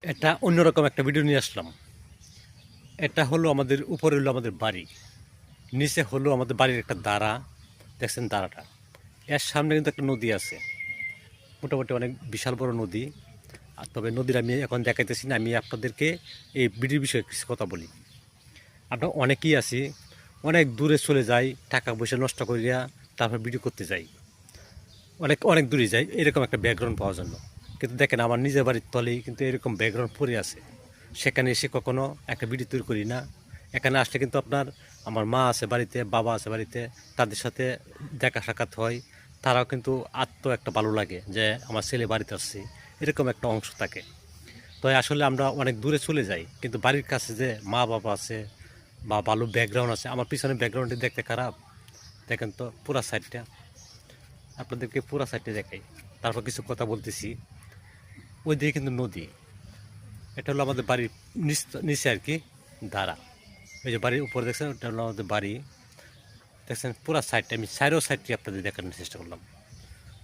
এটা অন্যরকম একটা ভিডিও নিয়ে আসলাম। এটা হলো আমাদের উপরে হলো আমাদের বাড়ি, নিচে হলো আমাদের বাড়ির একটা দাঁড়া। দেখছেন দাঁড়াটা, এর সামনে কিন্তু একটা নদী আছে, মোটামুটি অনেক বিশাল বড় নদী। আর তবে নদীর আমি এখন দেখাইতেছি না, আমি আপনাদেরকে এই ভিডিওর বিষয়ে কিছু কথা বলি। আমরা অনেকেই আছি, অনেক দূরে চলে যাই, টাকা পয়সা নষ্ট করিয়া তারপর ভিডিও করতে যাই, অনেক অনেক দূরে যাই এরকম একটা ব্যাকগ্রাউন্ড পাওয়ার জন্য। কিন্তু দেখেন আমার নিজের বাড়ির তলেই কিন্তু এরকম ব্যাকগ্রাউন্ড পড়ে আছে, সেখানে এসে কখনো একটা ভিডিও তৈরি করি না। এখানে আসলে কিন্তু আপনার আমার মা আছে বাড়িতে, বাবা আছে বাড়িতে, তাদের সাথে দেখা সাক্ষাৎ হয়। তারাও কিন্তু একটা ভালো লাগে যে আমার ছেলে বাড়িতে আসছে, এরকম একটা অংশ থাকে। তো আসলে আমরা অনেক দূরে চলে যাই, কিন্তু বাড়ির কাছে যে মা বাবা আছে বা ভালো ব্যাকগ্রাউন্ড আছে। আমার পিছনে ব্যাকগ্রাউন্ডটি দেখতে খারাপ, দেখেন তো পুরা সাইডটা, আপনাদেরকে পুরা সাইডটা দেখাই, তারপর কিছু কথা বলতেছি। ওই দিকে কিন্তু নদী, এটা হলো আমাদের বাড়ির নিচে আর কি দাঁড়া। ওই যে বাড়ির উপরে দেখছেন, ওটা হলো আমাদের বাড়ি। দেখছেন পুরা সাইডটা, আমি চারো সাইডটি আপনাদের দেখানোর চেষ্টা করলাম।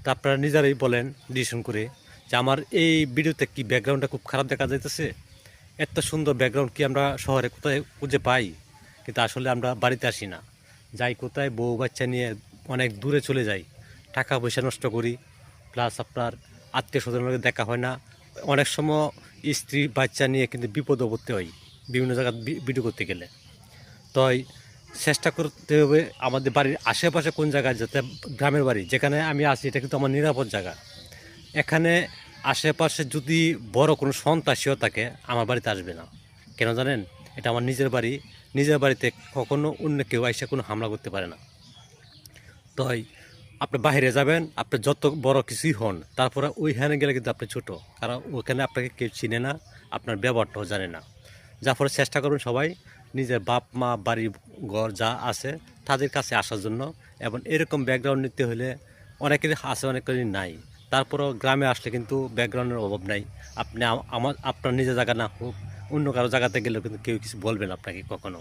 তো আপনারা নিজেরাই বলেন ডিসিশন করে যে আমার এই ভিডিওতে কি ব্যাকগ্রাউন্ডটা খুব খারাপ দেখা যাইতেছে। এত সুন্দর ব্যাকগ্রাউন্ড কি আমরা শহরে কোথায় খুঁজে পাই? কিন্তু আসলে আমরা বাড়িতে আসি না, যাই কোথায় বউ বাচ্চা নিয়ে অনেক দূরে চলে যাই, টাকা পয়সা নষ্ট করি, প্লাস আপনার আত্মীয় স্বজনের দেখা হয় না। অনেক সময় স্ত্রী বাচ্চা নিয়ে কিন্তু বিপদে পড়তে হয় বিভিন্ন জায়গায় ভিডিও করতে গেলে। তাই চেষ্টা করতে হবে আমাদের বাড়ির আশেপাশে কোন জায়গায়, যাতে গ্রামের বাড়ি যেখানে আমি আছি এটা কিন্তু আমার নিরাপদ জায়গা। এখানে আশেপাশে যদি বড় কোনো সন্ত্রাসীও থাকে আমার বাড়িতে আসবে না। কেন জানেন? এটা আমার নিজের বাড়ি, নিজের বাড়িতে কখনো অন্য কেউ এসে কোনো হামলা করতে পারে না। তাই আপনি বাইরে যাবেন, আপনি যত বড় কিছুই হন, তারপরে ওইখানে গেলে কিন্তু আপনি ছোট, কারণ ওইখানে আপনাকে কেউ চিনে না, আপনার ব্যবহারটাও জানে না। যার ফলে চেষ্টা করুন সবাই নিজের বাপ মা বাড়ি ঘর যা আছে তাদের কাছে আসার জন্য। এবং এরকম ব্যাকগ্রাউন্ড নিতে হলে অনেকেরই আছে, অনেকেরই নাই। তারপরেও গ্রামে আসলে কিন্তু ব্যাকগ্রাউন্ডের অভাব নাই। আপনি আপনার নিজের জায়গা না হোক, অন্য কারো জায়গাতে গেলেও কিন্তু কেউ কিছু বলবে না আপনাকে কখনো।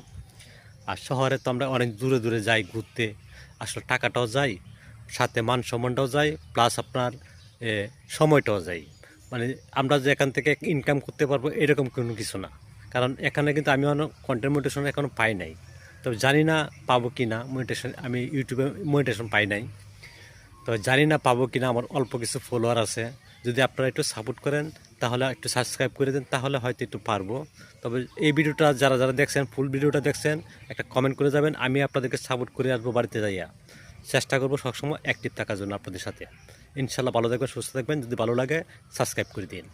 আর শহরে তো আমরা অনেক দূরে দূরে যাই ঘুরতে, আসলে টাকাটাও যায়, সাথে মান সম্মানটাও যায়, প্লাস আপনার সময়টাও যায়। মানে আমরা যে এখান থেকে ইনকাম করতে পারবো এরকম কোনো কিছু না। কারণ এখানে কিন্তু আমি অনেক কন্টেন্ট মনিটেশন এখনও পাই নাই, তবে জানি না পাবো কি না মনিটেশন। আমি ইউটিউবে মনিটেশন পাই নাই, তো জানি না পাবো কি না। আমার অল্প কিছু ফলোয়ার আছে, যদি আপনারা একটু সাপোর্ট করেন, তাহলে একটু সাবস্ক্রাইব করে দেন, তাহলে হয়তো একটু পারবো। তবে এই ভিডিওটা যারা যারা দেখছেন, ফুল ভিডিওটা দেখছেন, একটা কমেন্ট করে যাবেন, আমি আপনাদেরকে সাপোর্ট করে আসবো বাড়িতে যাইয়া। চেষ্টা করবো সবসময় অ্যাক্টিভ থাকার জন্য আপনাদের সাথে। ইনশাল্লাহ ভালো থাকবেন, সুস্থ থাকবেন। যদি ভালো লাগে সাবস্ক্রাইব করে দিন।